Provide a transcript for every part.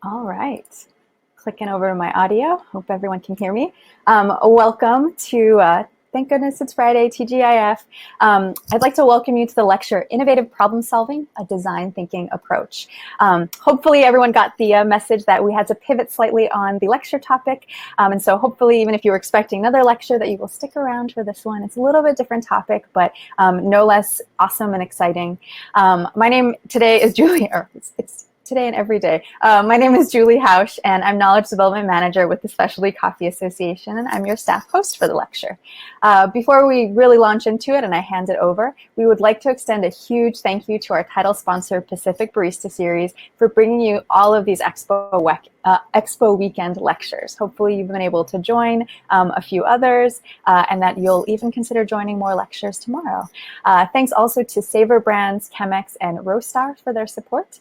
All right. Clicking over to my audio. Hope everyone can hear me. Welcome to, thank goodness it's Friday, TGIF. I'd like to welcome you to the lecture, Innovative Problem Solving, a Design Thinking Approach. Hopefully everyone got the message that we had to pivot slightly on the lecture topic. And so hopefully even if you were expecting another lecture that you will stick around for this one. It's a little bit different topic, but no less awesome and exciting. My name today is Julie, or it's today and every day. My name is Julie Hausch, and I'm Knowledge Development Manager with the Specialty Coffee Association, and I'm your staff host for the lecture. Before we really launch into it and I hand it over, we would like to extend a huge thank you to our title sponsor, Pacific Barista Series, for bringing you all of these Expo weekend lectures. Hopefully you've been able to join a few others, and that you'll even consider joining more lectures tomorrow. Thanks also to Savor Brands, Chemex, and Rostar for their support.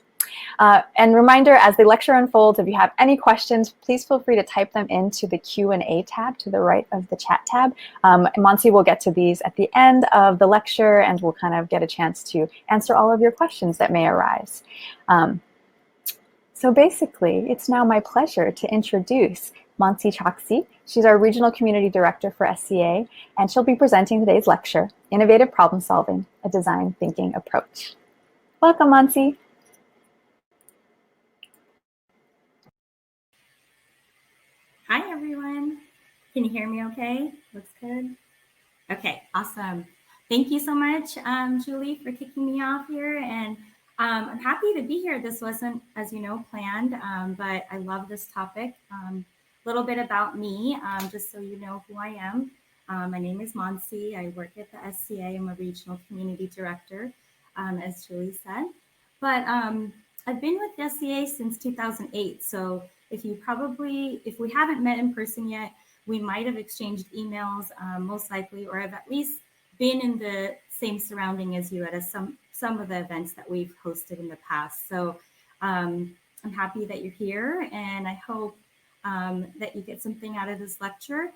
And reminder, as the lecture unfolds, if you have any questions, please feel free to type them into the Q&A tab to the right of the chat tab. Mansi will get to these at the end of the lecture, and we'll kind of get a chance to answer all of your questions that may arise. So basically, it's now my pleasure to introduce Mansi Chokshi. She's our Regional Community Director for SCA, and she'll be presenting today's lecture, Innovative Problem Solving, a Design Thinking Approach. Welcome, Mansi. Hi, everyone. Can you hear me okay? Looks good. Okay, awesome. Thank you so much, Julie, for kicking me off here. And I'm happy to be here. This wasn't, as you know, planned, but I love this topic. A little bit about me, just so you know who I am. My name is Mansi. I work at the SCA. I'm a Regional Community Director, as Julie said. But I've been with the SCA since 2008. So if we haven't met in person yet, we might have exchanged emails, most likely, or have at least been in the same surrounding as you at some of the events that we've hosted in the past. So I'm happy that you're here, and I hope that you get something out of this lecture.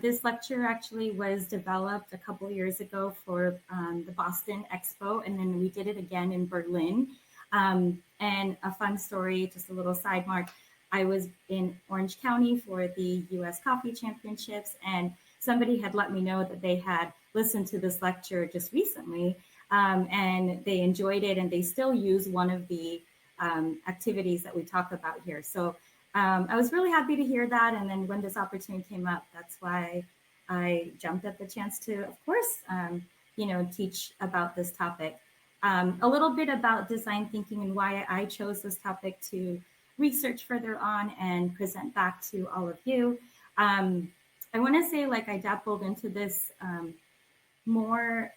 This lecture actually was developed a couple of years ago for the Boston Expo, and then we did it again in Berlin. And a fun story, just a little side mark. I was in Orange County for the US Coffee Championships, and somebody had let me know that they had listened to this lecture just recently, and they enjoyed it, and they still use one of the activities that we talk about here. So I was really happy to hear that, and then when this opportunity came up, that's why I jumped at the chance to, of course, teach about this topic. A little bit about design thinking and why I chose this topic to research further on and present back to all of you. I want to say, I dabbled into this more,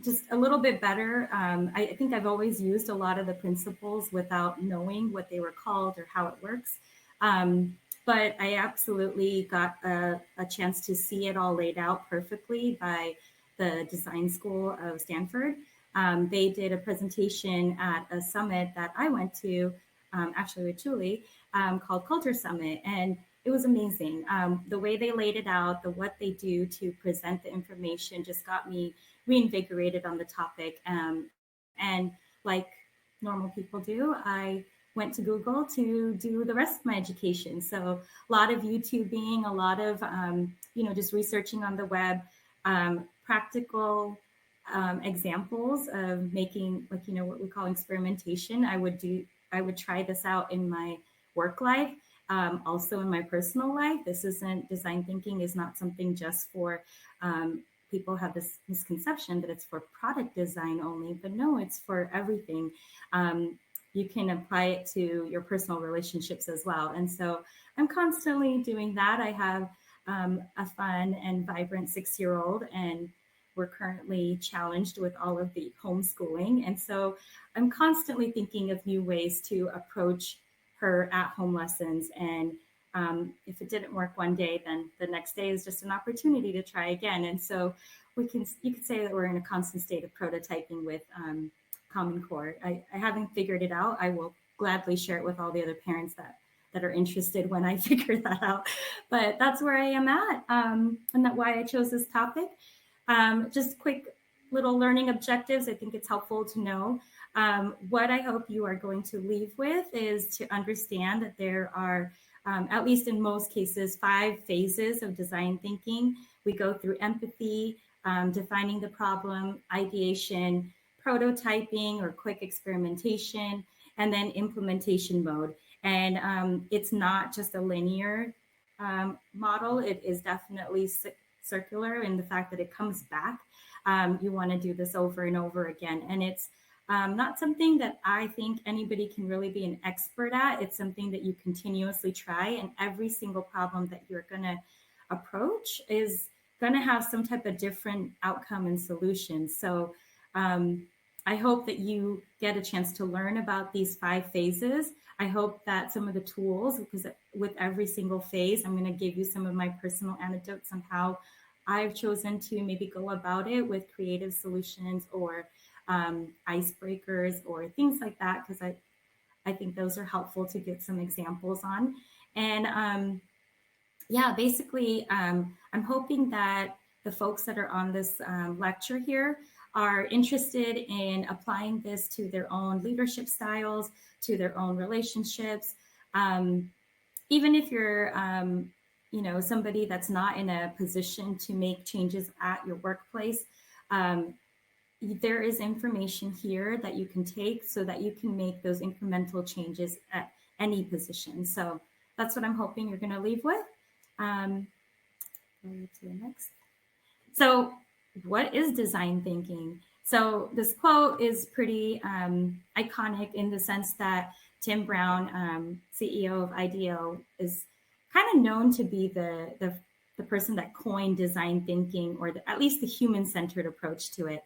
just a little bit better. I think I've always used a lot of the principles without knowing what they were called or how it works. But I absolutely got a chance to see it all laid out perfectly by the design school of Stanford. They did a presentation at a summit that I went to, actually with Julie, called Culture Summit. And it was amazing. The way they laid it out, what they do to present the information just got me reinvigorated on the topic. And like normal people do, I went to Google to do the rest of my education. So a lot of YouTubing, a lot of, just researching on the web, practical examples of making, what we call experimentation. I would try this out in my work life, also in my personal life. This isn't, design thinking is not something just for, people have this misconception that it's for product design only, but no, it's for everything. You can apply it to your personal relationships as well. And so I'm constantly doing that. I have a fun and vibrant 6-year-old, and we're currently challenged with all of the homeschooling. And so I'm constantly thinking of new ways to approach her at-home lessons. And if it didn't work one day, then the next day is just an opportunity to try again. And so you could say that we're in a constant state of prototyping with Common Core. I haven't figured it out. I will gladly share it with all the other parents that are interested when I figure that out. But that's where I am at, and that's why I chose this topic. Just quick little learning objectives, I think it's helpful to know. What I hope you are going to leave with is to understand that there are, at least in most cases, 5 phases of design thinking. We go through empathy, defining the problem, ideation, prototyping or quick experimentation, and then implementation mode. And it's not just a linear model. It is definitely circular in the fact that it comes back. You want to do this over and over again. And it's not something that I think anybody can really be an expert at. It's something that you continuously try, and every single problem that you're going to approach is going to have some type of different outcome and solution. So I hope that you get a chance to learn about these 5 phases. I hope that some of the tools, because with every single phase, I'm going to give you some of my personal anecdotes on how I've chosen to maybe go about it with creative solutions or icebreakers or things like that, because I think those are helpful to get some examples on. And yeah, basically, I'm hoping that the folks that are on this lecture here are interested in applying this to their own leadership styles, to their own relationships. Even if you're, somebody that's not in a position to make changes at your workplace, there is information here that you can take so that you can make those incremental changes at any position. So that's what I'm hoping you're going to leave with. Go to the next. So what is design thinking? So this quote is pretty iconic in the sense that Tim Brown, CEO of IDEO, is kind of known to be the person that coined design thinking, or at least the human-centered approach to it.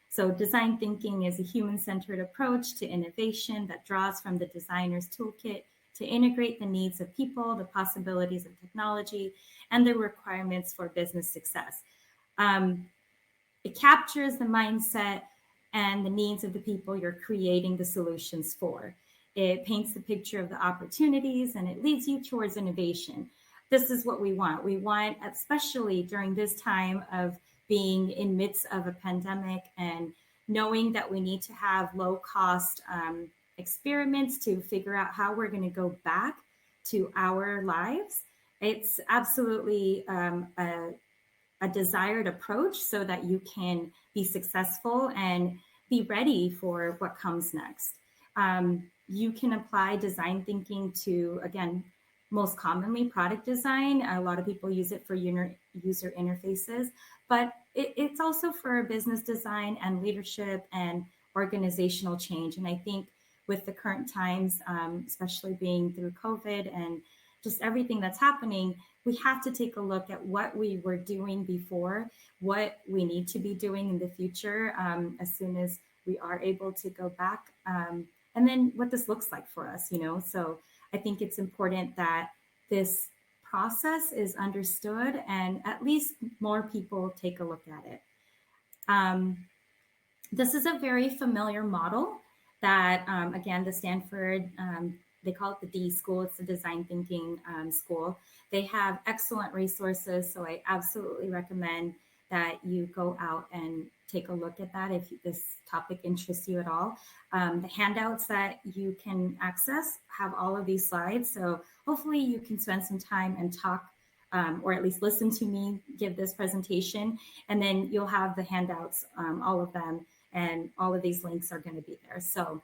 So design thinking is a human-centered approach to innovation that draws from the designer's toolkit to integrate the needs of people, the possibilities of technology, and the requirements for business success. It captures the mindset and the needs of the people you're creating the solutions for. It paints the picture of the opportunities, and it leads you towards innovation. This is what we want. We want, especially during this time of being in midst of a pandemic and knowing that we need to have low-cost experiments to figure out how we're going to go back to our lives. It's absolutely a desired approach so that you can be successful and be ready for what comes next. You can apply design thinking to, again, most commonly product design. A lot of people use it for user interfaces, but it's also for business design and leadership and organizational change. And I think with the current times, especially being through COVID and just everything that's happening, we have to take a look at what we were doing before, what we need to be doing in the future as soon as we are able to go back, and then what this looks like for us, So I think it's important that this process is understood and at least more people take a look at it. This is a very familiar model that, again, the Stanford, they call it the D school. It's the design thinking school. They have excellent resources. So I absolutely recommend that you go out and take a look at that if this topic interests you at all. The handouts that you can access have all of these slides. So hopefully you can spend some time and talk, or at least listen to me give this presentation. And then you'll have the handouts, all of them. And all of these links are going to be there. So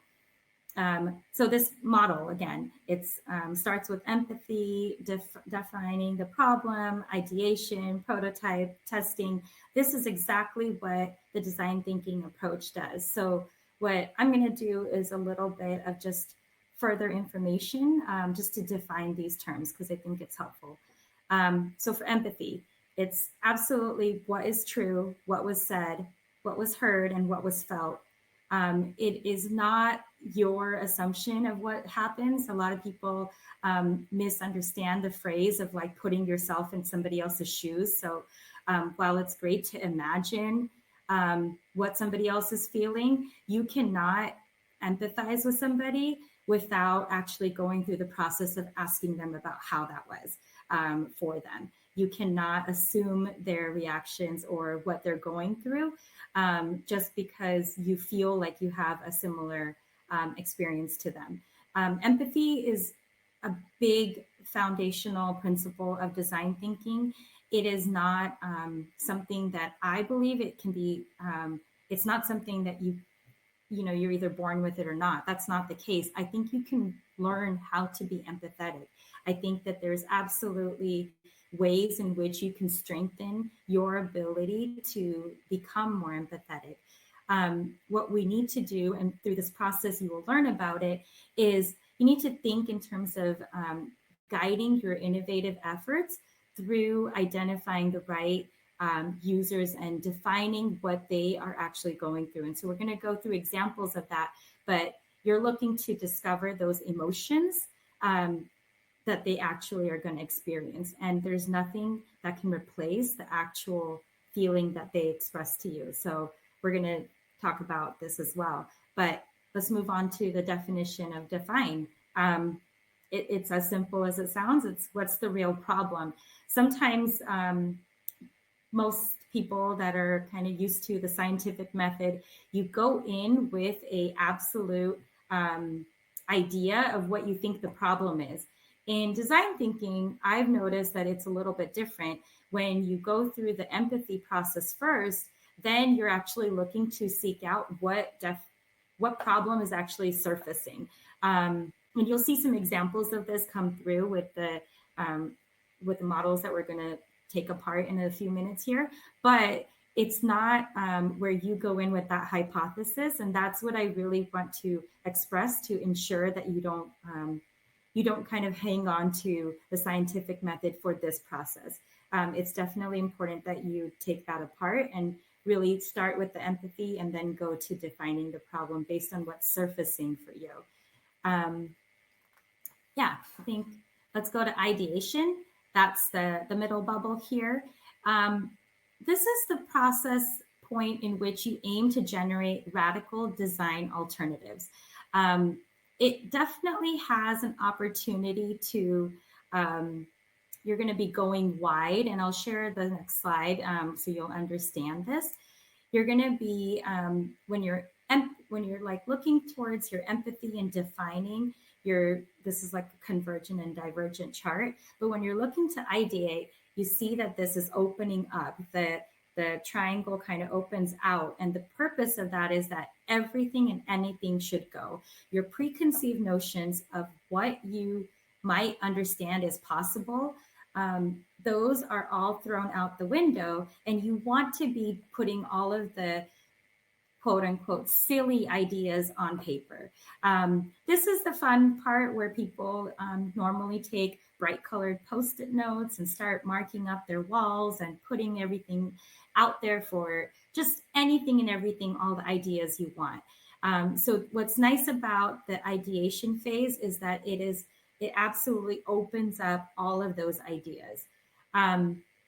this model, again, it starts with empathy, defining the problem, ideation, prototype, testing. This is exactly what the design thinking approach does. So what I'm going to do is a little bit of just further information just to define these terms, because I think it's helpful. So for empathy, it's absolutely what is true, what was said, what was heard, and what was felt. It is not your assumption of what happens. A lot of people misunderstand the phrase of like putting yourself in somebody else's shoes. So while it's great to imagine what somebody else is feeling, you cannot empathize with somebody without actually going through the process of asking them about how that was for them. you cannot assume their reactions or what they're going through just because you feel like you have a similar experience to them. Empathy is a big foundational principle of design thinking. It is not something that I believe it can be. It's not something that you're either born with it or not. That's not the case. I think you can learn how to be empathetic. I think that there's absolutely ways in which you can strengthen your ability to become more empathetic. What we need to do, and through this process you will learn about it, is you need to think in terms of guiding your innovative efforts through identifying the right users and defining what they are actually going through. And so we're going to go through examples of that, but you're looking to discover those emotions that they actually are going to experience. And there's nothing that can replace the actual feeling that they express to you. So we're going to talk about this as well. But let's move on to the definition of define. It's as simple as it sounds. It's what's the real problem. Sometimes most people that are kind of used to the scientific method, you go in with a absolute idea of what you think the problem is. In design thinking, I've noticed that it's a little bit different. When you go through the empathy process first, then you're actually looking to seek out what problem is actually surfacing. And you'll see some examples of this come through with the models that we're going to take apart in a few minutes here. But it's not where you go in with that hypothesis, and that's what I really want to express to ensure that you don't kind of hang on to the scientific method for this process. It's definitely important that you take that apart and really start with the empathy and then go to defining the problem based on what's surfacing for you. I think let's go to ideation. That's the middle bubble here. This is the process point in which you aim to generate radical design alternatives. It definitely has an opportunity to, you're going to be going wide, and I'll share the next slide so you'll understand this. You're going to be, when you're like looking towards your empathy and defining this is like a convergent and divergent chart, but when you're looking to ideate, you see that this is opening up. The triangle kind of opens out, and the purpose of that is that everything and anything should go. Your preconceived notions of what you might understand is possible, those are all thrown out the window, and you want to be putting all of the quote unquote silly ideas on paper. This is the fun part where people normally take bright colored Post-it notes and start marking up their walls and putting everything out there for just anything and everything, all the ideas you want. So what's nice about the ideation phase is that it absolutely opens up all of those ideas.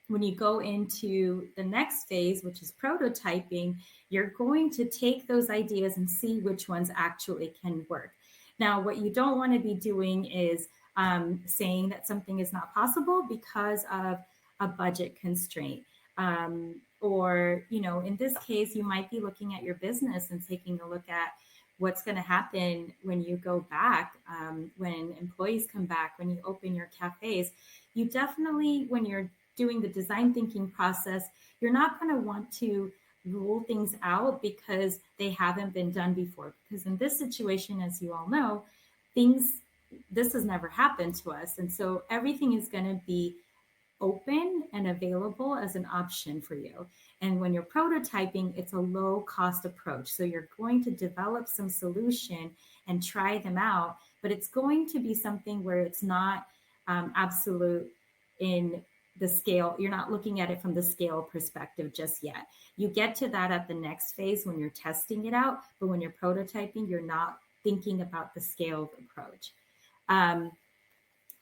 When you go into the next phase, which is prototyping, you're going to take those ideas and see which ones actually can work. Now, what you don't want to be doing is saying that something is not possible because of a budget constraint. Or, in this case, you might be looking at your business and taking a look at what's going to happen when you go back, when employees come back, when you open your cafes. You definitely, when you're doing the design thinking process, you're not going to want to rule things out because they haven't been done before. Because in this situation, as you all know, this has never happened to us. And so everything is going to be open and available as an option for you. And when you're prototyping, it's a low cost approach. So you're going to develop some solution and try them out, but it's going to be something where it's not absolute in the scale. You're not looking at it from the scale perspective just yet. You get to that at the next phase when you're testing it out, but when you're prototyping, you're not thinking about the scaled approach.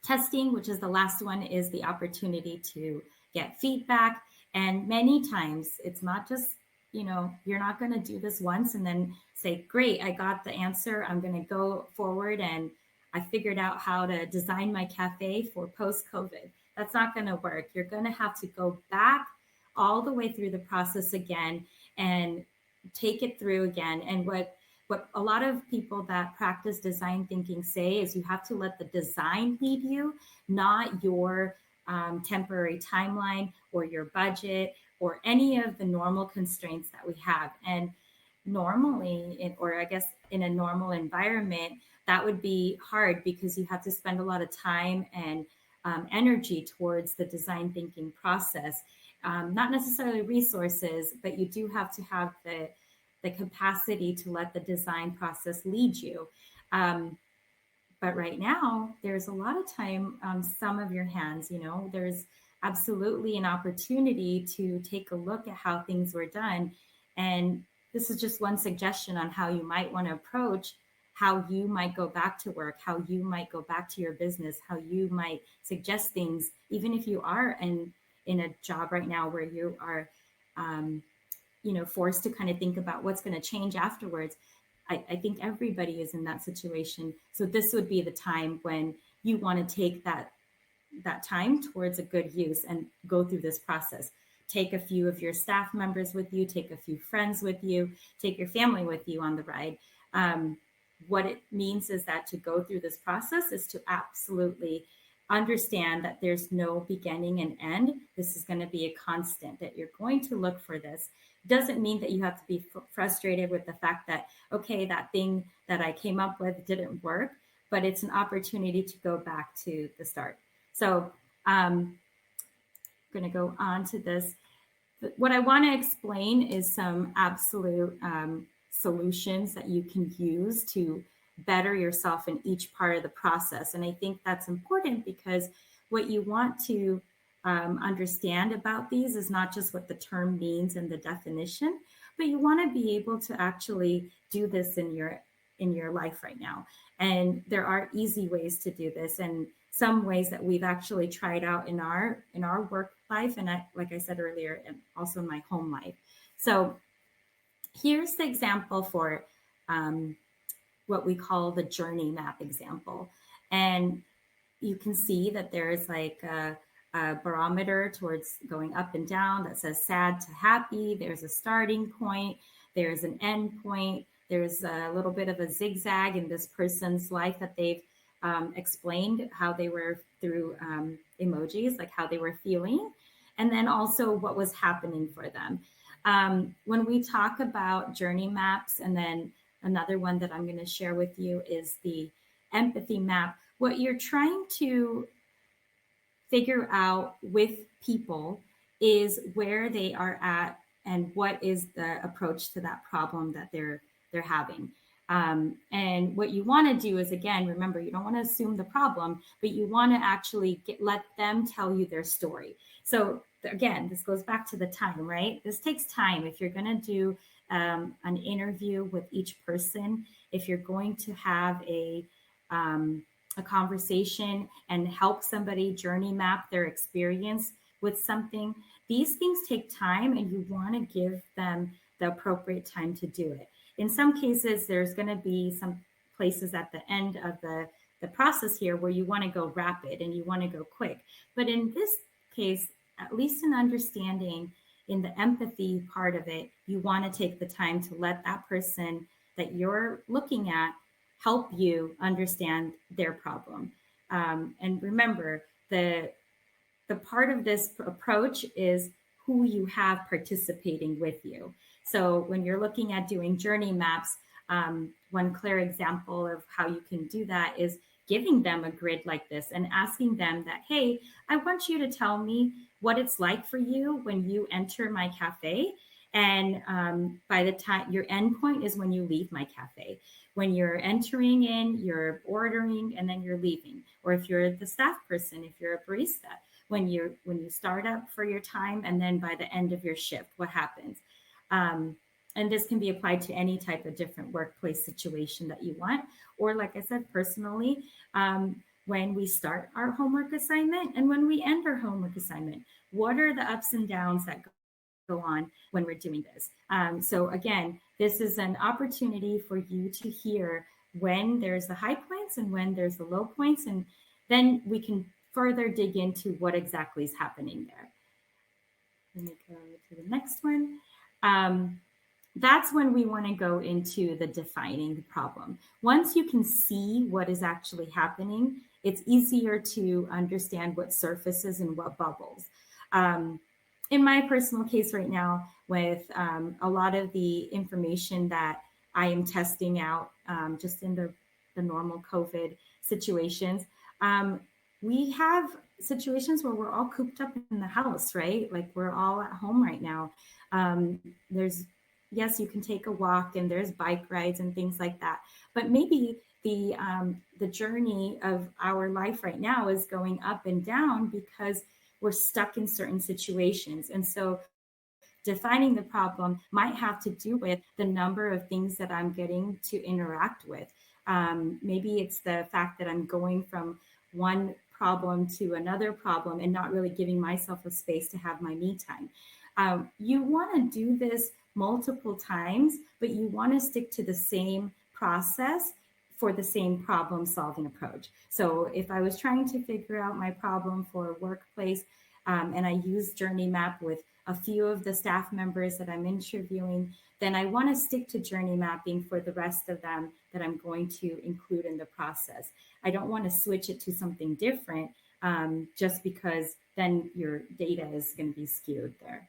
Testing, which is the last one, is the opportunity to get feedback. And many times it's not just, you're not going to do this once and then say, great, I got the answer. I'm going to go forward and I figured out how to design my cafe for post-COVID. That's not going to work. You're going to have to go back all the way through the process again and take it through again. And what a lot of people that practice design thinking say is you have to let the design lead you, not your temporary timeline or your budget or any of the normal constraints that we have. And normally, or I guess in a normal environment, that would be hard because you have to spend a lot of time and energy towards the design thinking process. Not necessarily resources, but you do have to have the capacity to let the design process lead you. But right now, there's a lot of time on some of your hands. There's absolutely an opportunity to take a look at how things were done. And this is just one suggestion on how you might want to approach how you might go back to work, how you might go back to your business, how you might suggest things, even if you are in a job right now where you are forced to kind of think about what's going to change afterwards. I think everybody is in that situation. So this would be the time when you want to take that time towards a good use and go through this process. Take a few of your staff members with you, take a few friends with you, take your family with you on the ride. What it means is that to go through this process is to absolutely understand that there's no beginning and end. This is going to be a constant, that you're going to look for this. Doesn't mean that you have to be frustrated with the fact that, okay, that thing that I came up with didn't work, but it's an opportunity to go back to the start. So I'm going to go on to this. What I want to explain is some absolute solutions that you can use to better yourself in each part of the process. And I think that's important because what you want to understand about these is not just what the term means and the definition, but you want to be able to actually do this in your life right now. And there are easy ways to do this, and some ways that we've actually tried out in our work life, and like I said earlier, and also in my home life. So here's the example for what we call the journey map example. And you can see that there's like a barometer towards going up and down that says sad to happy. There's a starting point. There's an end point. There's a little bit of a zigzag in this person's life that they've explained how they were through emojis, like how they were feeling, and then also what was happening for them. When we talk about journey maps, and then another one that I'm going to share with you is the empathy map, what you're trying to figure out with people is where they are at and what is the approach to that problem that they're having. And what you want to do is, again, remember, you don't want to assume the problem, but you want to actually let them tell you their story. So again, this goes back to the time, right? This takes time. If you're going to do an interview with each person, if you're going to have a conversation and help somebody journey map their experience with something, these things take time, and you want to give them the appropriate time to do it. In some cases, there's going to be some places at the end of the process here where you want to go rapid and you want to go quick. But in this case, at least in understanding in the empathy part of it, you want to take the time to let that person that you're looking at help you understand their problem. And remember, the part of this approach is who you have participating with you. So when you're looking at doing journey maps, one clear example of how you can do that is giving them a grid like this and asking them that, hey, I want you to tell me what it's like for you when you enter my cafe. And by the time your endpoint is when you leave my cafe. When you're entering in, you're ordering, and then you're leaving. Or if you're the staff person, if you're a barista, when you start up for your time, and then by the end of your shift, what happens? And this can be applied to any type of different workplace situation that you want. Or like I said, personally, when we start our homework assignment and when we end our homework assignment, what are the ups and downs that go on when we're doing this? So again, this is an opportunity for you to hear when there's the high points and when there's the low points. And then we can further dig into what exactly is happening there. Let me go to the next one. That's when we want to go into the defining the problem. Once you can see what is actually happening, it's easier to understand what surfaces and what bubbles. In my personal case right now, with a lot of the information that I am testing out just in the normal COVID situations, we have situations where we're all cooped up in the house, right? Like we're all at home right now. There's yes, you can take a walk and there's bike rides and things like that. But maybe the journey of our life right now is going up and down because we're stuck in certain situations. And so defining the problem might have to do with the number of things that I'm getting to interact with. Maybe it's the fact that I'm going from one problem to another problem and not really giving myself a space to have my me time. You want to do this multiple times, but you want to stick to the same process for the same problem solving approach. So if I was trying to figure out my problem for a workplace and I use Journey Map with a few of the staff members that I'm interviewing, then I want to stick to journey mapping for the rest of them that I'm going to include in the process. I don't want to switch it to something different just because then your data is going to be skewed there.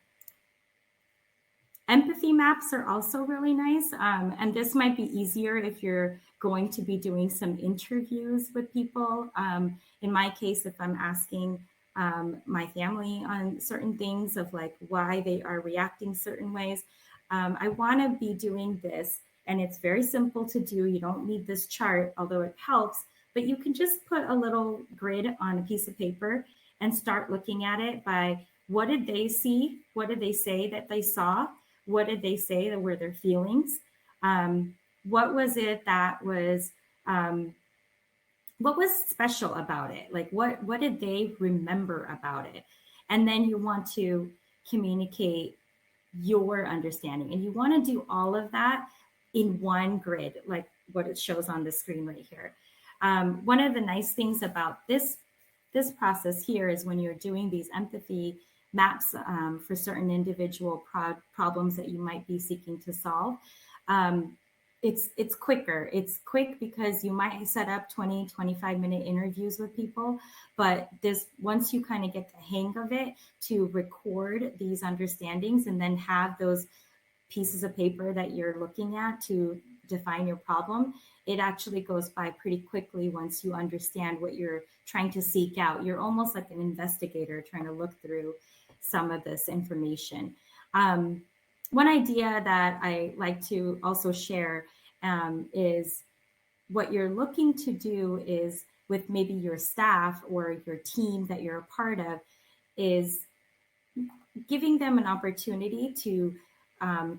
Empathy maps are also really nice. And this might be easier if you're going to be doing some interviews with people. In my case, if I'm asking my family on certain things of like why they are reacting certain ways, I want to be doing this. And it's very simple to do. You don't need this chart, although it helps. But you can just put a little grid on a piece of paper and start looking at it by what did they see? What did they say that they saw? What did they say that were their feelings? What was it that was, what was special about it? Like what did they remember about it? And then you want to communicate your understanding. And you want to do all of that in one grid, like what it shows on the screen right here. One of the nice things about this process here is when you're doing these empathy maps for certain individual problems that you might be seeking to solve. It's quicker. It's quick because you might set up 20, 25-minute interviews with people, but this once you kind of get the hang of it to record these understandings and then have those pieces of paper that you're looking at to define your problem, it actually goes by pretty quickly once you understand what you're trying to seek out. You're almost like an investigator trying to look through some of this information. One idea that I like to also share is what you're looking to do is with maybe your staff or your team that you're a part of is giving them an opportunity to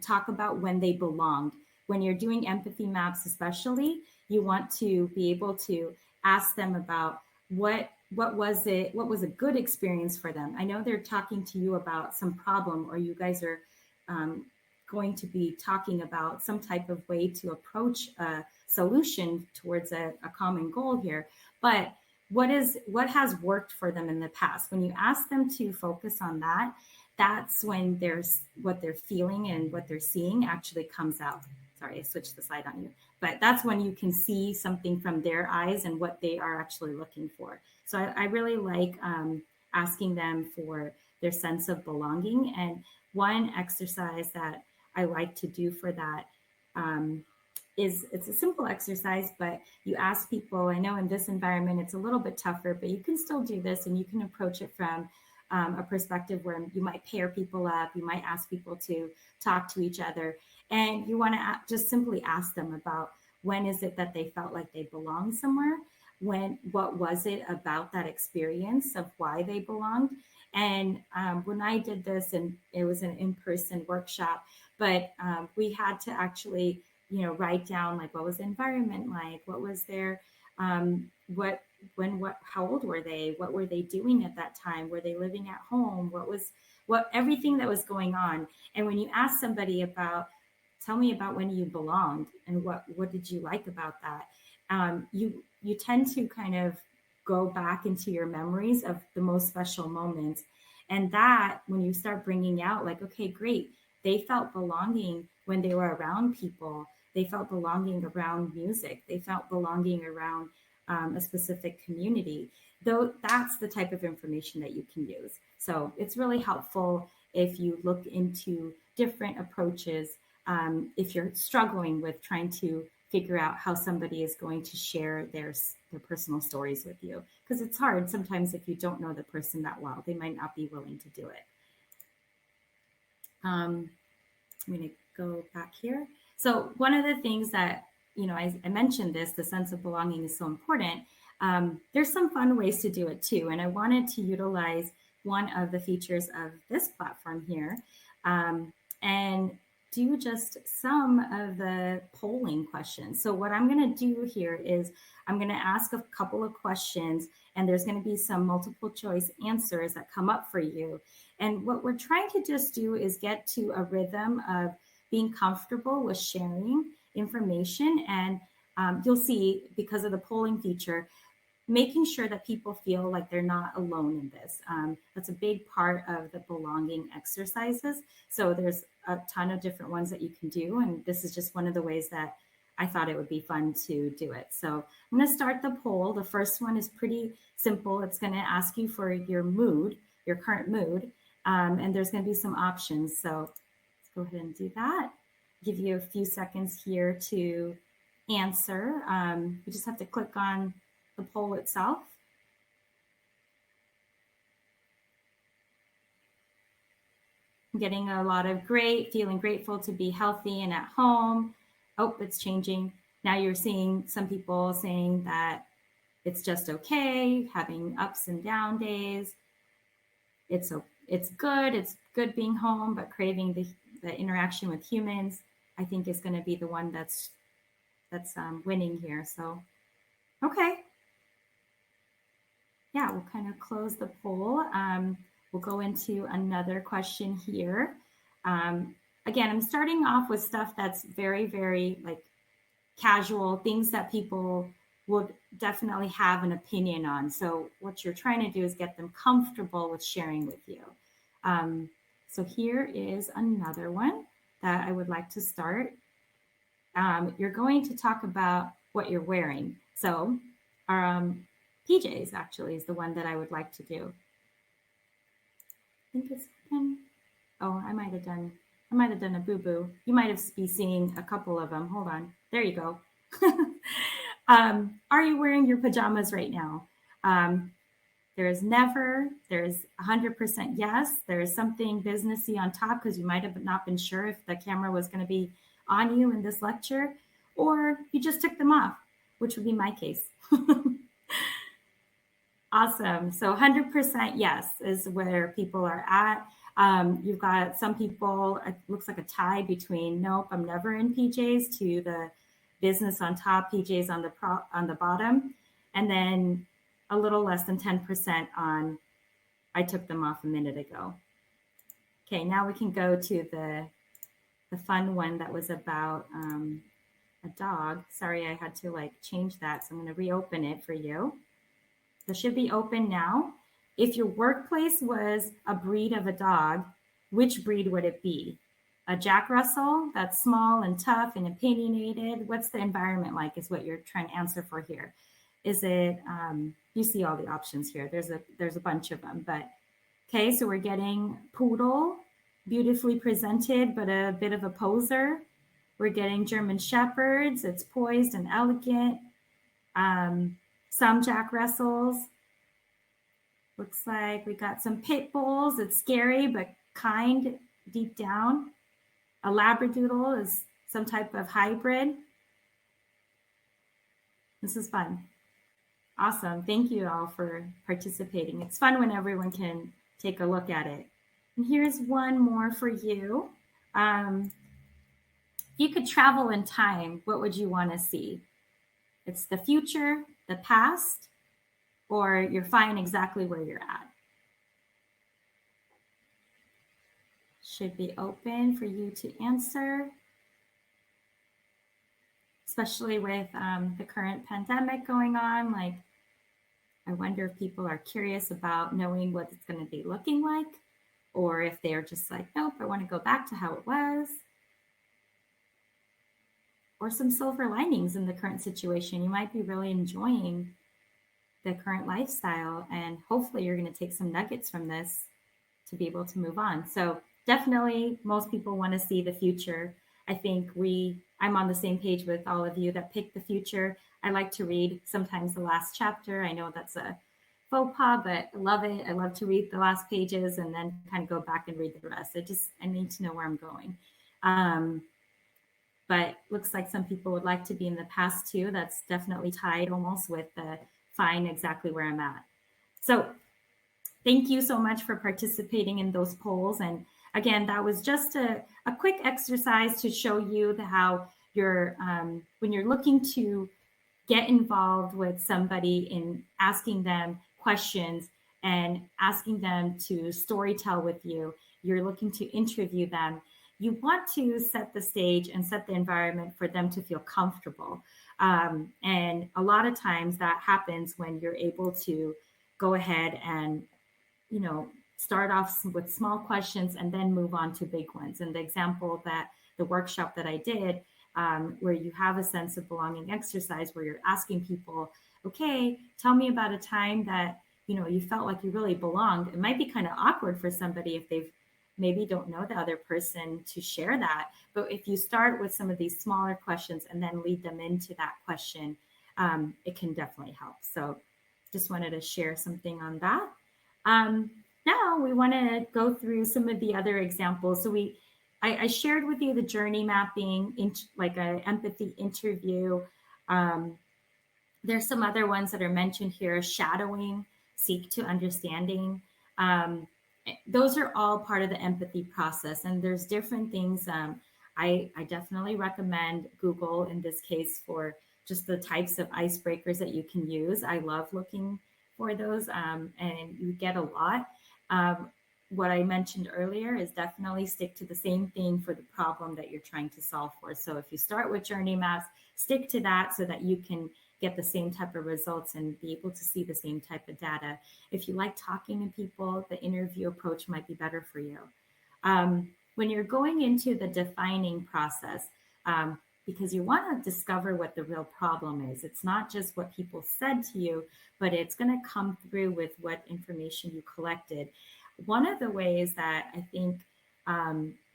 talk about when they belonged. When you're doing empathy maps, especially, you want to be able to ask them about what was a good experience for them. I know they're talking to you about some problem, or you guys are going to be talking about some type of way to approach a solution towards a common goal here. But what has worked for them in the past? When you ask them to focus on that, that's when what they're feeling and what they're seeing actually comes out. Sorry, I switched the slide on you. But that's when you can see something from their eyes and what they are actually looking for. So I really like asking them for their sense of belonging. And one exercise that I like to do for that is it's a simple exercise, but you ask people, I know in this environment, it's a little bit tougher, but you can still do this and you can approach it from a perspective where you might pair people up, you might ask people to talk to each other, and you want to just simply ask them about when is it that they felt like they belong somewhere, what was it about that experience of why they belonged. And when I did this, and it was an in-person workshop, but we had to actually, write down like what was the environment like, what was their, how old were they, what were they doing at that time, were they living at home, everything that was going on. And when you ask somebody about, tell me about when you belonged and what did you like about that, you tend to kind of go back into your memories of the most special moments. And that, when you start bringing out, like, okay, great, they felt belonging when they were around people. They felt belonging around music. They felt belonging around a specific community. Though that's the type of information that you can use. So it's really helpful if you look into different approaches, if you're struggling with trying to figure out how somebody is going to share their personal stories with you, because it's hard sometimes if you don't know the person that well. They might not be willing to do it. I'm going to go back here. So one of the things that, I mentioned this, the sense of belonging is so important. There's some fun ways to do it too. And I wanted to utilize one of the features of this platform here, and do just some of the polling questions. So what I'm going to do here is I'm going to ask a couple of questions, and there's going to be some multiple choice answers that come up for you. And what we're trying to just do is get to a rhythm of being comfortable with sharing information. And you'll see, because of the polling feature, making sure that people feel like they're not alone in this. That's a big part of the belonging exercises. So there's a ton of different ones that you can do. And this is just one of the ways that I thought it would be fun to do it. So I'm going to start the poll. The first one is pretty simple. It's going to ask you for your mood, your current mood. And there's going to be some options. So let's go ahead and do that. Give you a few seconds here to answer. You just have to click on the poll itself. I'm getting a lot of feeling grateful to be healthy and at home. Oh, it's changing. Now you're seeing some people saying that it's just okay, having ups and down days. It's good. It's good being home, but craving the interaction with humans, I think, is going to be the one that's winning here. So, okay. Yeah, we'll kind of close the poll. We'll go into another question here. Again, I'm starting off with stuff that's very, very like casual, things that people would definitely have an opinion on. So what you're trying to do is get them comfortable with sharing with you. So here is another one that I would like to start. You're going to talk about what you're wearing. So PJs actually is the one that I would like to do. I think it's I might have done a boo-boo. You might have be seeing a couple of them. Hold on. There you go. Are you wearing your pajamas right now? There's never, there's 100% yes. There's something businessy on top because you might have not been sure if the camera was going to be on you in this lecture, or you just took them off, which would be my case. Awesome. So 100% yes is where people are at. You've got some people, it looks like a tie between nope, I'm never in PJs, to the business on top, PJs on the bottom, and then a little less than 10% on I took them off a minute ago. Okay, now we can go to the fun one that was about a dog. Sorry, I had to change that, so I'm going to reopen it for you. This should be open now. If your workplace was a breed of a dog, which breed would it be? A Jack Russell that's small and tough and opinionated? What's the environment like is what you're trying to answer for here. Is it, you see all the options here. There's a bunch of them, but okay, so we're getting poodle, beautifully presented, but a bit of a poser. We're getting German Shepherds. It's poised and elegant. Some Jack Russells. Looks like we got some pit bulls. It's scary, but kind deep down. A Labradoodle is some type of hybrid. This is fun. Awesome. Thank you all for participating. It's fun when everyone can take a look at it. And here's one more for you. If you could travel in time, what would you want to see? It's the future, the past, or you're fine exactly where you're at. Should be open for you to answer, especially with the current pandemic going on. I wonder if people are curious about knowing what it's going to be looking like, or if they're just like, nope, I want to go back to how it was, or some silver linings in the current situation. You might be really enjoying the current lifestyle, and hopefully you're going to take some nuggets from this to be able to move on. So definitely most people want to see the future. I think I'm on the same page with all of you that pick the future. I like to read sometimes the last chapter. I know that's a faux pas, but I love it. I love to read the last pages and then kind of go back and read the rest. I need to know where I'm going. But looks like some people would like to be in the past too. That's definitely tied almost with the find exactly where I'm at. So thank you so much for participating in those polls. And again, that was just a quick exercise to show you how you're, when you're looking to get involved with somebody in asking them questions and asking them to storytell with you, you're looking to interview them. You want to set the stage and set the environment for them to feel comfortable. And a lot of times that happens when you're able to go ahead and start off with small questions and then move on to big ones. And the example that the workshop that I did, where you have a sense of belonging exercise, where you're asking people, okay, tell me about a time that you felt like you really belonged. It might be kind of awkward for somebody if they've maybe don't know the other person to share that. But if you start with some of these smaller questions and then lead them into that question, it can definitely help. So just wanted to share something on that. Now we want to go through some of the other examples. So I shared with you the journey mapping, like an empathy interview. There's some other ones that are mentioned here: shadowing, seek to understanding. Those are all part of the empathy process, and there's different things. I definitely recommend Google in this case for just the types of icebreakers that you can use. I love looking for those, and you get a lot. What I mentioned earlier is definitely stick to the same thing for the problem that you're trying to solve for. So if you start with journey maps, stick to that so that you can get the same type of results and be able to see the same type of data. If you like talking to people, the interview approach might be better for you. When you're going into the defining process, because you want to discover what the real problem is. It's not just what people said to you, but it's going to come through with what information you collected. One of the ways that I think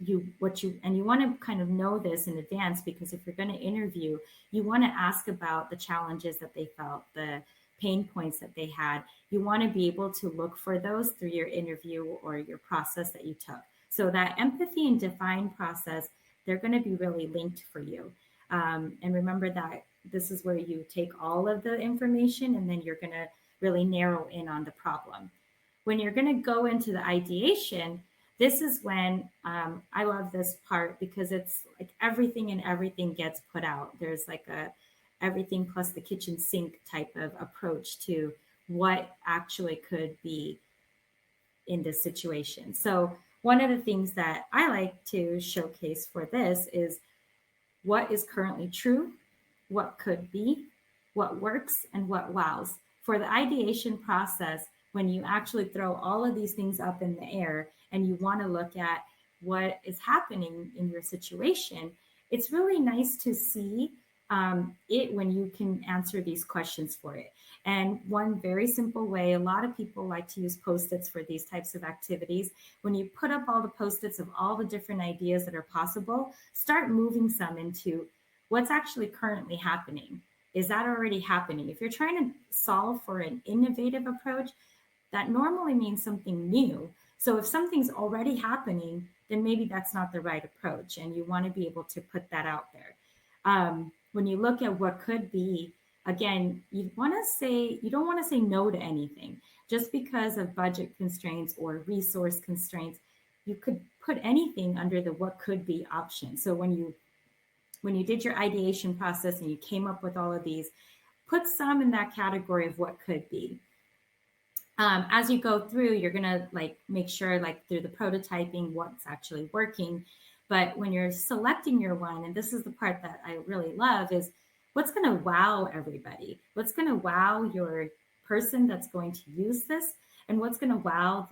you want to kind of know this in advance, because if you're going to interview, you want to ask about the challenges that they felt, the pain points that they had. You want to be able to look for those through your interview or your process that you took. So that empathy and define process, they're going to be really linked for you. And remember that this is where you take all of the information and then you're going to really narrow in on the problem. When you're going to go into the ideation, this is when I love this part, because it's like everything and everything gets put out. There's like a everything plus the kitchen sink type of approach to what actually could be in this situation. So one of the things that I like to showcase for this is what is currently true, what could be, what works, and what wows. For the ideation process, when you actually throw all of these things up in the air and you want to look at what is happening in your situation, it's really nice to see it when you can answer these questions for it. And one very simple way, a lot of people like to use Post-its for these types of activities. When you put up all the Post-its of all the different ideas that are possible, start moving some into what's actually currently happening. Is that already happening? If you're trying to solve for an innovative approach, that normally means something new. So if something's already happening, then maybe that's not the right approach. And you want to be able to put that out there. When you look at what could be, again, you don't want to say no to anything just because of budget constraints or resource constraints. You could put anything under the what could be option. So when you did your ideation process and you came up with all of these, put some in that category of what could be. As you go through, you're gonna make sure through the prototyping what's actually working. But when you're selecting your one, and this is the part that I really love, is what's gonna wow everybody? What's gonna wow your person that's going to use this and what's going to wow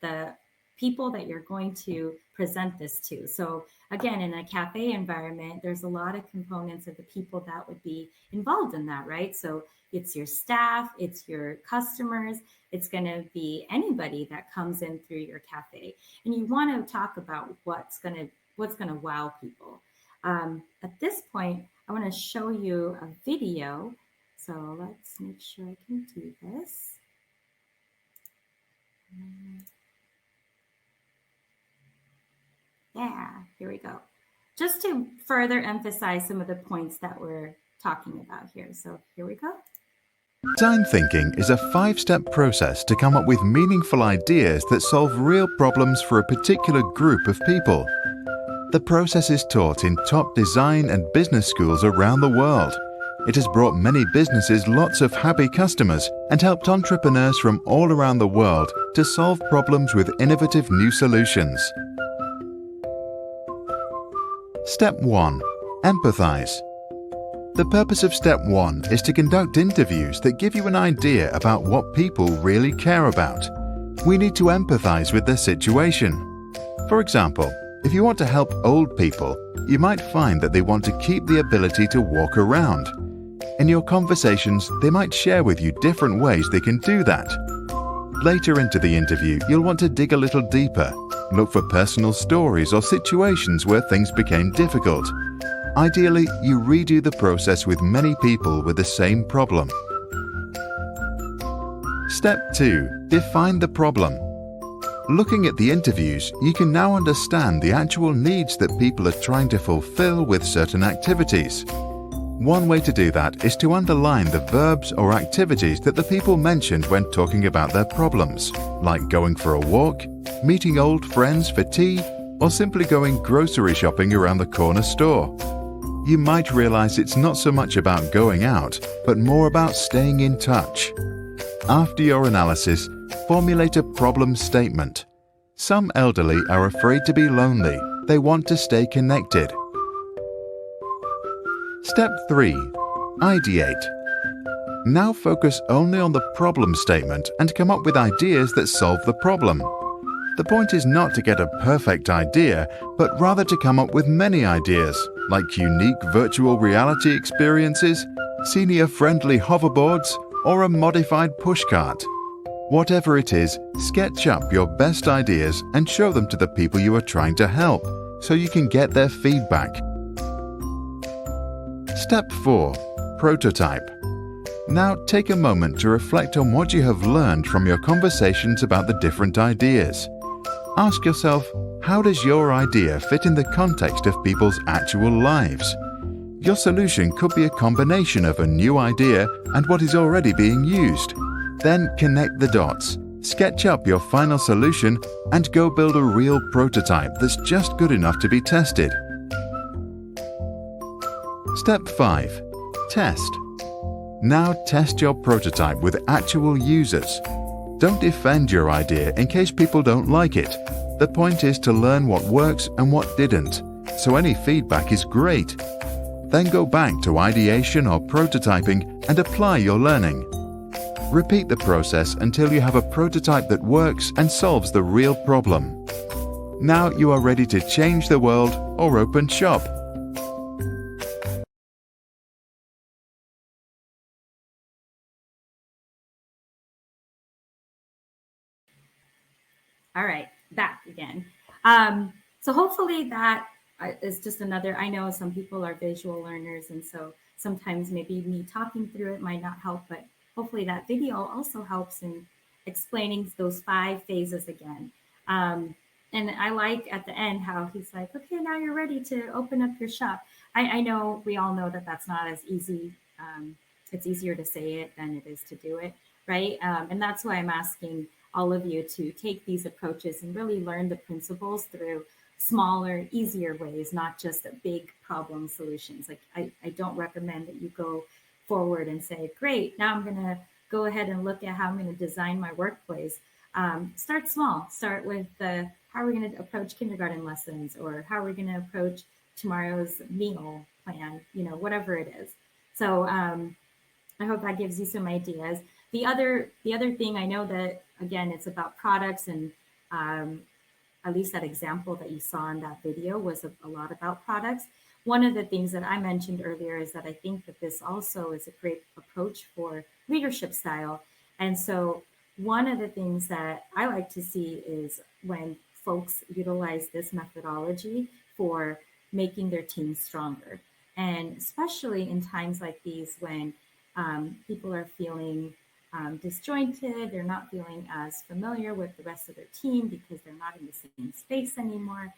the people that you're going to present this to. So again, in a cafe environment, there's a lot of components of the people that would be involved in that, right? So it's your staff, it's your customers, it's going to be anybody that comes in through your cafe, and you want to talk about what's going to wow people. At this point, I want to show you a video. So let's make sure I can do this. Yeah, here we go. Just to further emphasize some of the points that we're talking about here. So here we go. Design thinking is a 5-step process to come up with meaningful ideas that solve real problems for a particular group of people. The process is taught in top design and business schools around the world. It has brought many businesses lots of happy customers and helped entrepreneurs from all around the world to solve problems with innovative new solutions. Step 1. Empathize. The purpose of Step 1 is to conduct interviews that give you an idea about what people really care about. We need to empathize with their situation. For example, if you want to help old people, you might find that they want to keep the ability to walk around. In your conversations, they might share with you different ways they can do that. Later into the interview, you'll want to dig a little deeper. Look for personal stories or situations where things became difficult. Ideally, you redo the process with many people with the same problem. Step 2. Define the problem. Looking at the interviews, you can now understand the actual needs that people are trying to fulfill with certain activities. One way to do that is to underline the verbs or activities that the people mentioned when talking about their problems, like going for a walk, meeting old friends for tea, or simply going grocery shopping around the corner store. You might realize it's not so much about going out, but more about staying in touch. After your analysis, formulate a problem statement. Some elderly are afraid to be lonely. They want to stay connected. Step 3. Ideate. Now focus only on the problem statement and come up with ideas that solve the problem. The point is not to get a perfect idea, but rather to come up with many ideas, like unique virtual reality experiences, senior-friendly hoverboards, or a modified pushcart. Whatever it is, sketch up your best ideas and show them to the people you are trying to help, so you can get their feedback. Step 4. Prototype. Now take a moment to reflect on what you have learned from your conversations about the different ideas. Ask yourself, how does your idea fit in the context of people's actual lives? Your solution could be a combination of a new idea and what is already being used. Then connect the dots, sketch up your final solution, and go build a real prototype that's just good enough to be tested. Step 5. Test. Now test your prototype with actual users. Don't defend your idea in case people don't like it. The point is to learn what works and what didn't, so any feedback is great. Then go back to ideation or prototyping and apply your learning. Repeat the process until you have a prototype that works and solves the real problem. Now you are ready to change the world or open shop. All right, back again. So hopefully that is just another, I know some people are visual learners, and so sometimes maybe me talking through it might not help, but hopefully that video also helps in explaining those 5 phases again. And I like at the end how he's like, okay, now you're ready to open up your shop. I know we all know that that's not as easy. It's easier to say it than it is to do it, right? And that's why I'm asking all of you to take these approaches and really learn the principles through smaller, easier ways, not just the big problem solutions. Like I don't recommend that you go forward and say, great, now I'm going to go ahead and look at how I'm going to design my workplace. Start small. Start with how are we going to approach kindergarten lessons, or how are we going to approach tomorrow's meal plan, whatever it is. So I hope that gives you some ideas. the other thing, I know that, again, it's about products, and at least that example that you saw in that video was a lot about products. One of the things that I mentioned earlier is that I think that this also is a great approach for leadership style. And so one of the things that I like to see is when folks utilize this methodology for making their teams stronger. And especially in times like these when people are feeling disjointed, they're not feeling as familiar with the rest of their team because they're not in the same space anymore.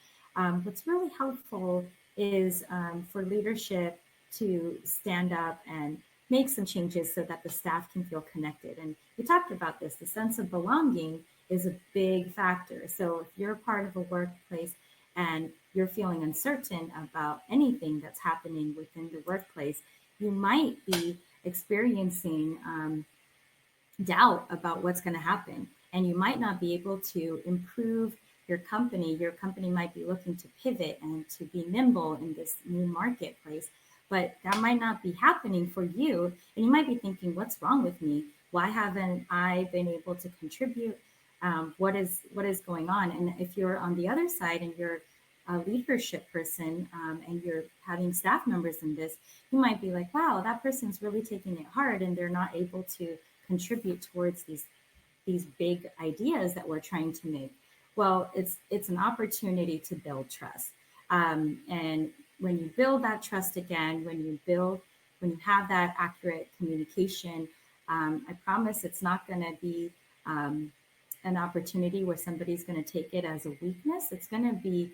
What's really helpful is for leadership to stand up and make some changes so that the staff can feel connected. And we talked about this, the sense of belonging is a big factor. So if you're part of a workplace and you're feeling uncertain about anything that's happening within the workplace, you might be experiencing doubt about what's going to happen. And you might not be able to improve your company. Your company might be looking to pivot and to be nimble in this new marketplace, but that might not be happening for you. And you might be thinking, what's wrong with me? Why haven't I been able to contribute? What is going on? And if you're on the other side and you're a leadership person and you're having staff members in this, you might be like, wow, that person's really taking it hard and they're not able to contribute towards these big ideas that we're trying to make. Well, it's an opportunity to build trust. And when you build that trust again, when you have that accurate communication, I promise it's not going to be an opportunity where somebody's going to take it as a weakness. It's going to be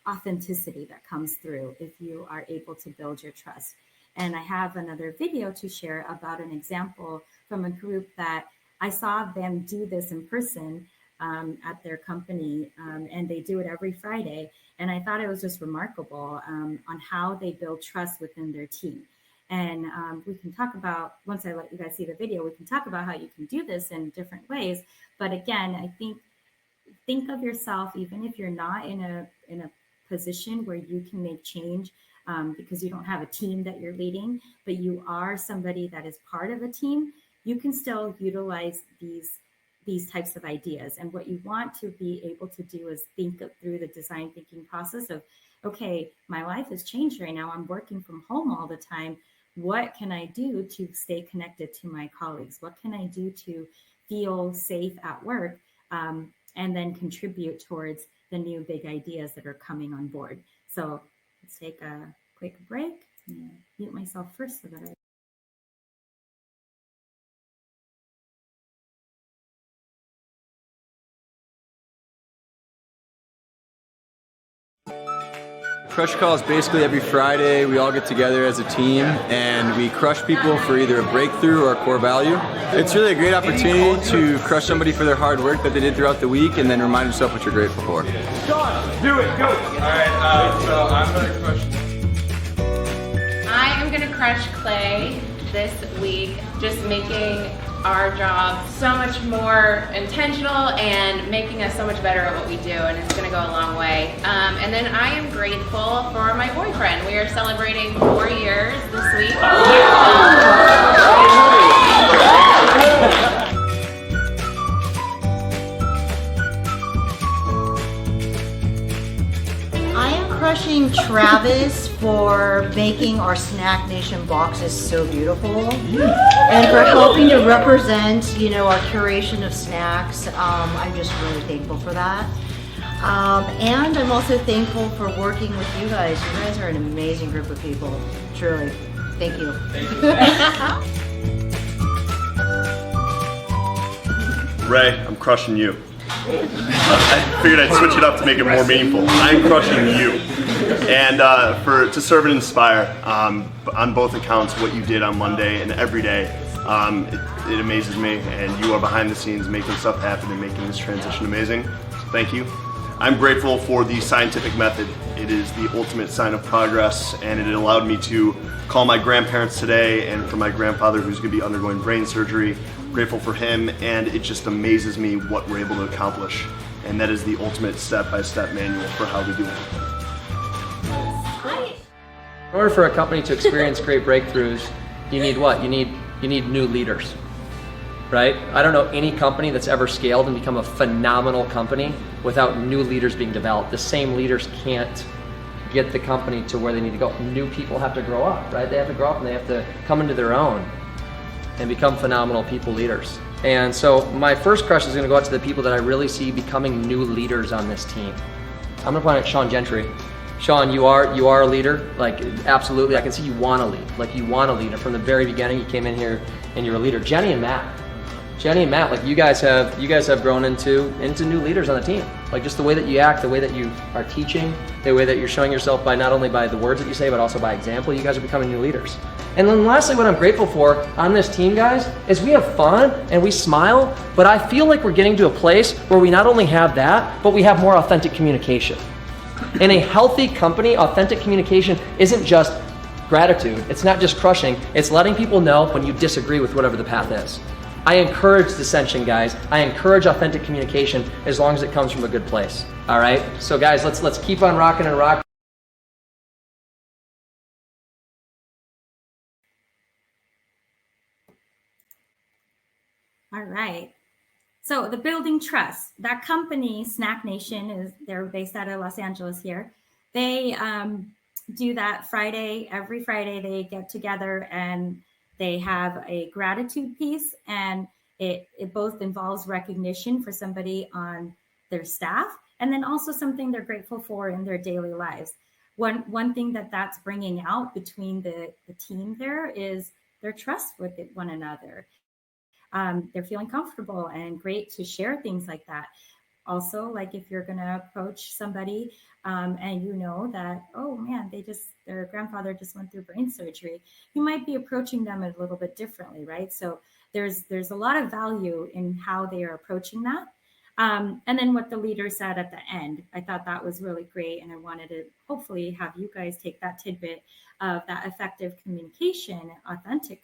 authenticity that comes through if you are able to build your trust. And I have another video to share about an example from a group that I saw them do this in person at their company, and they do it every Friday. And I thought it was just remarkable on how they build trust within their team. And we can talk about, once I let you guys see the video, we can talk about how you can do this in different ways. But again, I think of yourself, even if you're not in a position where you can make change because you don't have a team that you're leading, but you are somebody that is part of a team, you can still utilize these types of ideas. And what you want to be able to do is think through the design thinking process of, okay, my life has changed right now. I'm working from home all the time. What can I do to stay connected to my colleagues? What can I do to feel safe at work and then contribute towards the new big ideas that are coming on board? So let's take a quick break. I'm gonna mute myself first so that I Crush Call is basically every Friday. We all get together as a team and we crush people for either a breakthrough or a core value. It's really a great opportunity to crush somebody for their hard work that they did throughout the week and then remind yourself what you're grateful for. Sean, do it, go! Alright, so I'm gonna crush. I am gonna crush Clay this week, just making our job so much more intentional and making us so much better at what we do, and it's going to go a long way. And then I am grateful for my boyfriend. We are celebrating 4 years this week. I am crushing Travis for making our Snack Nation boxes so beautiful and for helping to represent, our curation of snacks. I'm just really thankful for that. And I'm also thankful for working with you guys. You guys are an amazing group of people, truly. Thank you. Ray, I'm crushing you. I figured I'd switch it up to make it more meaningful. I'm crushing you. And to serve and inspire on both accounts, what you did on Monday and every day, it amazes me. And you are behind the scenes making stuff happen and making this transition amazing. So thank you. I'm grateful for the scientific method. It is the ultimate sign of progress, and it allowed me to call my grandparents today, and for my grandfather who's going to be undergoing brain surgery. Grateful for him, and it just amazes me what we're able to accomplish, and that is the ultimate step-by-step manual for how to do it. In order for a company to experience great breakthroughs, you need what? You need new leaders. right? I don't know any company that's ever scaled and become a phenomenal company without new leaders being developed. The same leaders can't get the company to where they need to go. New people have to grow up, right? They have to grow up and they have to come into their own and become phenomenal people leaders. And so my first crush is gonna go out to the people that I really see becoming new leaders on this team. I'm gonna point out Sean Gentry. Sean, you are a leader, like absolutely. I can see you wanna lead, like you wanna lead. And from the very beginning, you came in here and you're a leader. Jenny and Matt, like you guys have grown into new leaders on the team. Like just the way that you act, the way that you are teaching, the way that you're showing yourself by not only by the words that you say, but also by example, you guys are becoming new leaders. And then lastly, what I'm grateful for on this team, guys, is we have fun and we smile, but I feel like we're getting to a place where we not only have that, but we have more authentic communication. In a healthy company, authentic communication isn't just gratitude. It's not just crushing. It's letting people know when you disagree with whatever the path is. I encourage dissension, guys. I encourage authentic communication as long as it comes from a good place. All right? So guys, let's keep on rocking and rocking. All right. So the building trust, that company, Snack Nation, they're based out of Los Angeles here. They do that Friday. Every Friday they get together and they have a gratitude piece, and it both involves recognition for somebody on their staff and then also something they're grateful for in their daily lives. One thing that's bringing out between the team there is their trust with one another. They're feeling comfortable and great to share things like that. Also, like if you're going to approach somebody and you know that, oh man, their grandfather just went through brain surgery, you might be approaching them a little bit differently, right? So there's a lot of value in how they are approaching that. And then what the leader said at the end, I thought that was really great. And I wanted to hopefully have you guys take that tidbit of that effective communication, authentic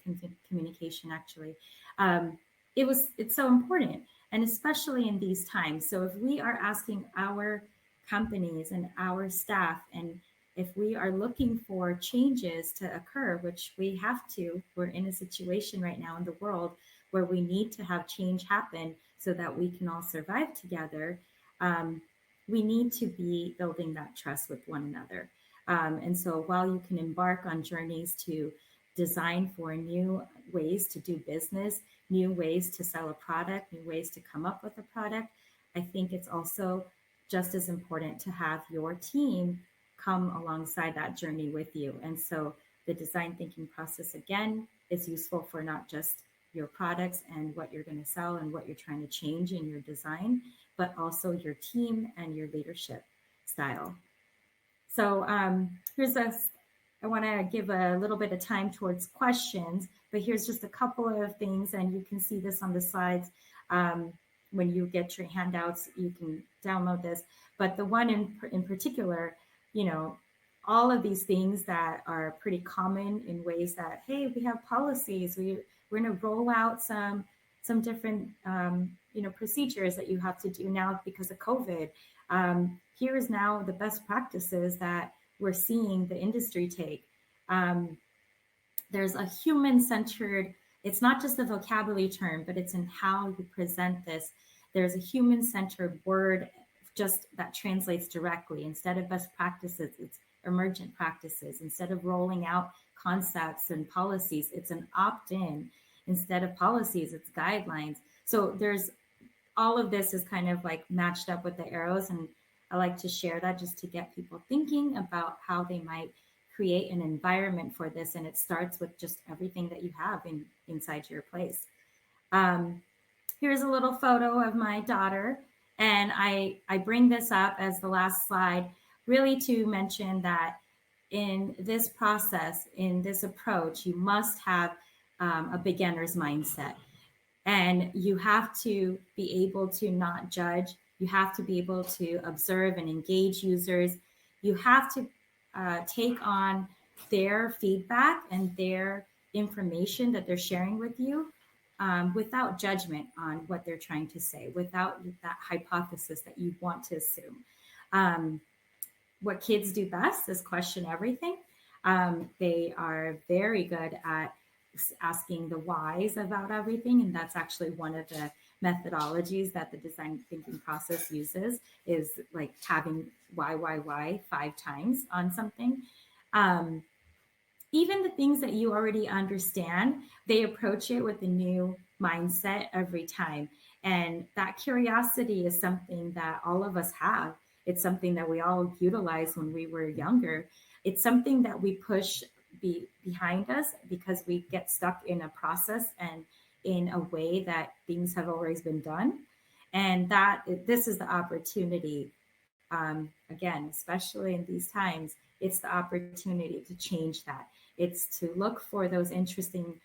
communication, actually. It's so important, and especially in these times. So if we are asking our companies and our staff, and if we are looking for changes to occur, which we have to, we're in a situation right now in the world where we need to have change happen so that we can all survive together. We need to be building that trust with one another. And so while you can embark on journeys to design for new ways to do business, new ways to sell a product, new ways to come up with a product, I think it's also just as important to have your team come alongside that journey with you. And so the design thinking process, again, is useful for not just your products and what you're going to sell and what you're trying to change in your design, but also your team and your leadership style. So I want to give a little bit of time towards questions, but here's just a couple of things, and you can see this on the slides. When you get your handouts, you can download this. But the one in particular, all of these things that are pretty common in ways that, hey, we have policies. We're going to roll out some different procedures that you have to do now because of COVID. Here is now the best practices that we're seeing the industry take. There's a human-centered, it's not just a vocabulary term, but it's in how you present this. There's a human-centered word just that translates directly. Instead of best practices, it's emergent practices. Instead of rolling out concepts and policies, it's an opt-in. Instead of policies, it's guidelines. So there's all of this is kind of like matched up with the arrows, and I like to share that just to get people thinking about how they might create an environment for this. And it starts with just everything that you have inside your place. Here's a little photo of my daughter. And I bring this up as the last slide, really to mention that in this process, in this approach, you must have a beginner's mindset. And you have to be able to not judge. You have to be able to observe and engage users. You have to take on their feedback and their information that they're sharing with you without judgment on what they're trying to say, without that hypothesis that you want to assume. What kids do best is question everything. They are very good at asking the whys about everything. And that's actually one of the methodologies that the design thinking process uses, is like having why 5 times on something. Even the things that you already understand, they approach it with a new mindset every time. And that curiosity is something that all of us have. It's something that we all utilized when we were younger. It's something that we push behind us because we get stuck in a process and in a way that things have always been done. And this is the opportunity, again, especially in these times, it's the opportunity to change that. It's to look for those interesting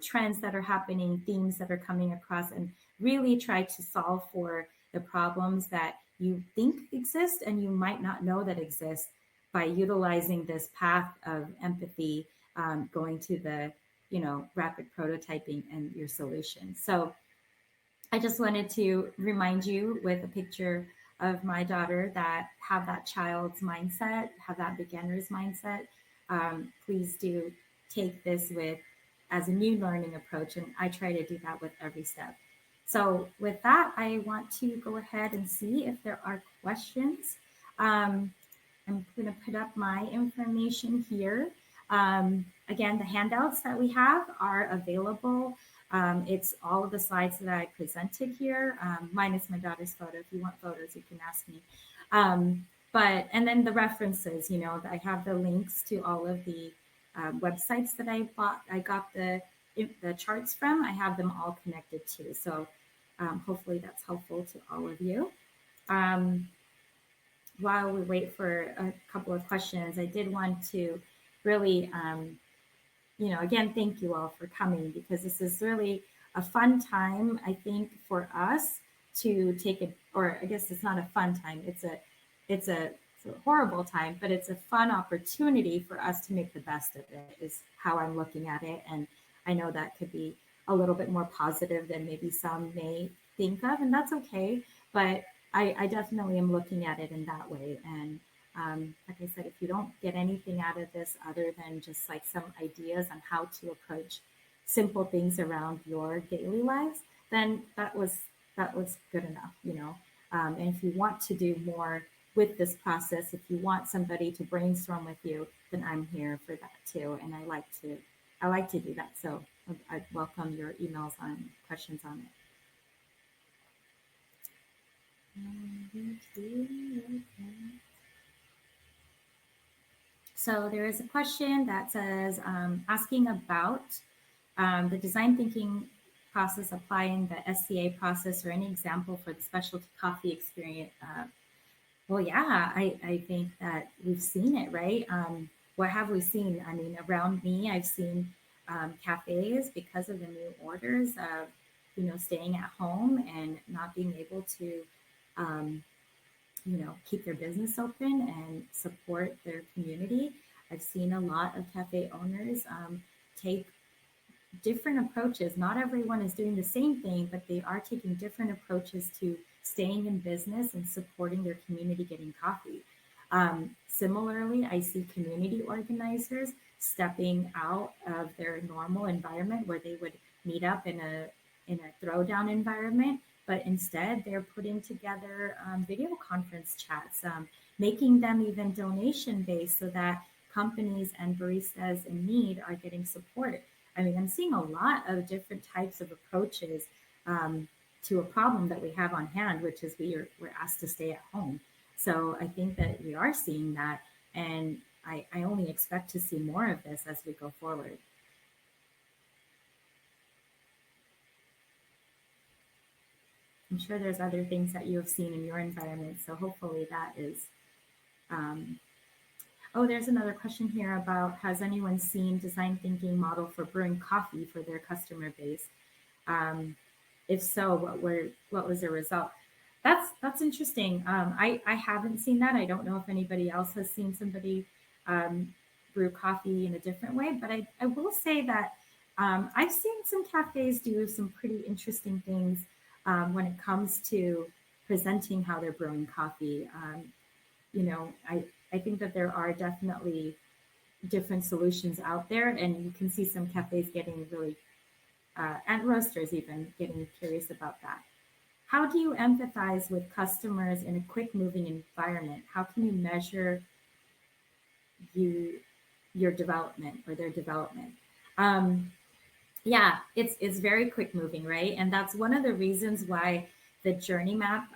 trends that are happening, themes that are coming across, and really try to solve for the problems that you think exist and you might not know that exist by utilizing this path of empathy, going to the rapid prototyping and your solution. So I just wanted to remind you with a picture of my daughter that have that child's mindset, have that beginner's mindset. Please do take this as a new learning approach, and I try to do that with every step. So with that, I want to go ahead and see if there are questions. I'm going to put up my information here. Again, the handouts that we have are available. It's all of the slides that I presented here, minus my daughter's photo. If you want photos, you can ask me. And then the references, I have the links to all of the websites that I got the charts from. I have them all connected too. So hopefully that's helpful to all of you. While we wait for a couple of questions, I did want to really, again, thank you all for coming, because this is really a fun time, I think, for us to take it, or I guess it's not a fun time. It's a horrible time, but it's a fun opportunity for us to make the best of it, is how I'm looking at it. And I know that could be a little bit more positive than maybe some may think of, and that's okay. But I definitely am looking at it in that way. And like I said, if you don't get anything out of this other than just like some ideas on how to approach simple things around your daily lives, then that was good enough, And if you want to do more with this process, if you want somebody to brainstorm with you, then I'm here for that too. And I like to do that. So I welcome your emails on questions on it. So there is a question that says, asking about the design thinking process applying the SCA process, or any example for the specialty coffee experience. Well, yeah, I think that we've seen it, right? What have we seen? I mean, around me, I've seen cafes, because of the new orders of, staying at home and not being able to, keep their business open and support their community. I've seen a lot of cafe owners take different approaches. Not everyone is doing the same thing, but they are taking different approaches to staying in business and supporting their community getting coffee. Similarly, I see community organizers stepping out of their normal environment where they would meet up in a throwdown environment, but instead they're putting together video conference chats, making them even donation based so that companies and baristas in need are getting support. I mean, I'm seeing a lot of different types of approaches to a problem that we have on hand, which is we're asked to stay at home. So I think that we are seeing that, and I only expect to see more of this as we go forward. I'm sure there's other things that you have seen in your environment, so hopefully that is. Oh, there's another question here about, has anyone seen design thinking model for brewing coffee for their customer base? If so, what was the result? That's interesting. I haven't seen that. I don't know if anybody else has seen somebody brew coffee in a different way, but I will say that I've seen some cafes do some pretty interesting things when it comes to presenting how they're brewing coffee. I think that there are definitely different solutions out there, and you can see some cafes getting really, and roasters even getting curious about that. How do you empathize with customers in a quick moving environment? How can you measure your development or their development? Yeah, it's very quick moving, right? And that's one of the reasons why the journey map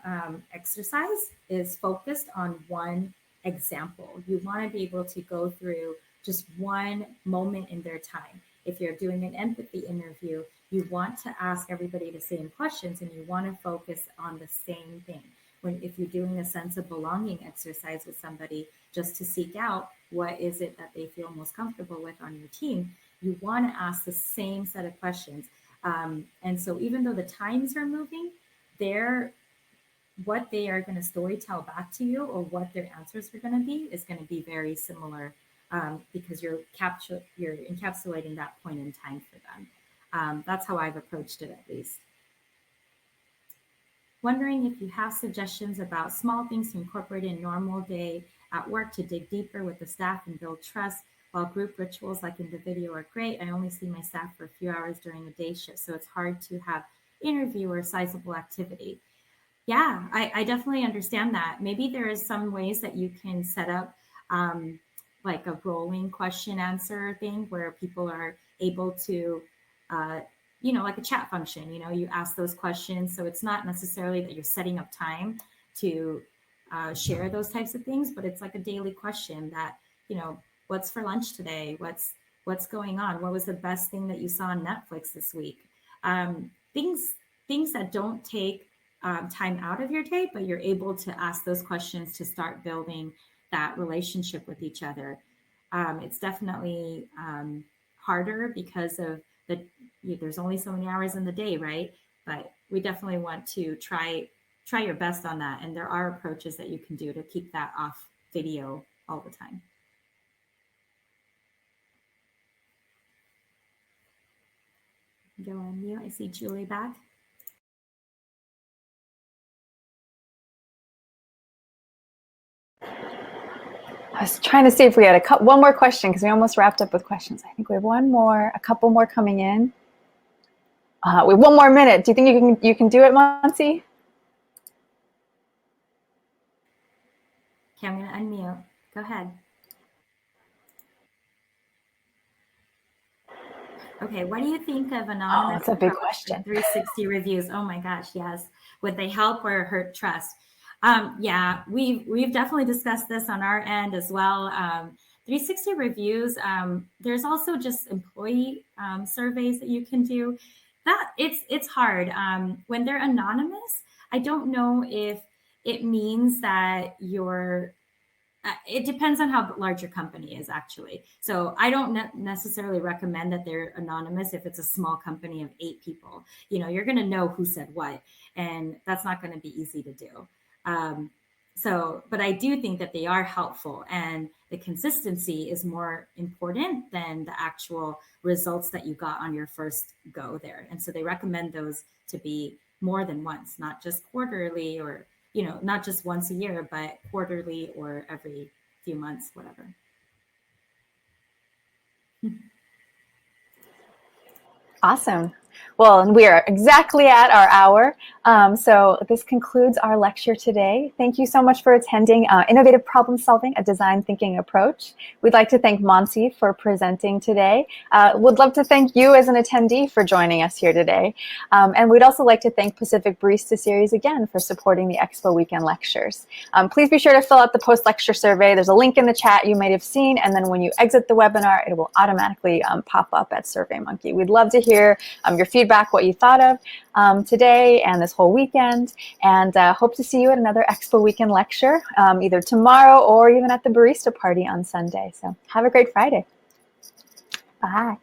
exercise is focused on one example. You want to be able to go through just one moment in their time. If you're doing an empathy interview, you want to ask everybody the same questions and you want to focus on the same thing. If you're doing a sense of belonging exercise with somebody, just to seek out what is it that they feel most comfortable with on your team, you want to ask the same set of questions. And so even though the times are moving, what they are going to story tell back to you or what their answers are going to be is going to be very similar, because you're encapsulating that point in time for them. That's how I've approached it, at least. Wondering if you have suggestions about small things to incorporate in normal day at work to dig deeper with the staff and build trust. While group rituals like in the video are great, I only see my staff for a few hours during a day shift, so it's hard to have interview or sizable activity. Yeah, I definitely understand that. Maybe there is some ways that you can set up like a rolling question answer thing where people are able to, like a chat function, you ask those questions. So it's not necessarily that you're setting up time to share those types of things, but it's like a daily question that, what's for lunch today? What's going on? What was the best thing that you saw on Netflix this week? Things that don't take time out of your day, but you're able to ask those questions to start building that relationship with each other. It's definitely harder because of there's only so many hours in the day, right? But we definitely want to try your best on that. And there are approaches that you can do to keep that off video all the time. Go on mute. I see Julie back. I was trying to see if we had one more question because we almost wrapped up with questions. I think we have a couple more coming in. We have 1 more minute. Do you think you can do it, Mansi? Okay, I'm going to unmute. Go ahead. Okay, what do you think of anonymous? Oh, that's a big question. 360 reviews. Oh my gosh, yes. Would they help or hurt trust? Yeah, we've definitely discussed this on our end as well. 360 reviews. There's also just employee surveys that you can do. That it's hard when they're anonymous. I don't know if it means that you're. It depends on how large your company is, actually. So I don't necessarily recommend that they're anonymous if it's a small company of 8 people. You're going to know who said what, and that's not going to be easy to do. But I do think that they are helpful, and the consistency is more important than the actual results that you got on your first go there. And so they recommend those to be more than once, not just quarterly or not just once a year, but quarterly or every few months, whatever. Awesome. Well, and we are exactly at our hour. So this concludes our lecture today. Thank you so much for attending Innovative Problem Solving, a Design Thinking Approach. We'd like to thank Mansi for presenting today. Would love to thank you as an attendee for joining us here today. And we'd also like to thank Pacific Barista Series again for supporting the Expo Weekend lectures. Please be sure to fill out the post-lecture survey. There's a link in the chat you might have seen, and then when you exit the webinar, it will automatically pop up at SurveyMonkey. We'd love to hear your feedback, what you thought of today and this whole weekend, and hope to see you at another Expo Weekend lecture, either tomorrow or even at the Barista Party on Sunday. So have a great Friday. Bye.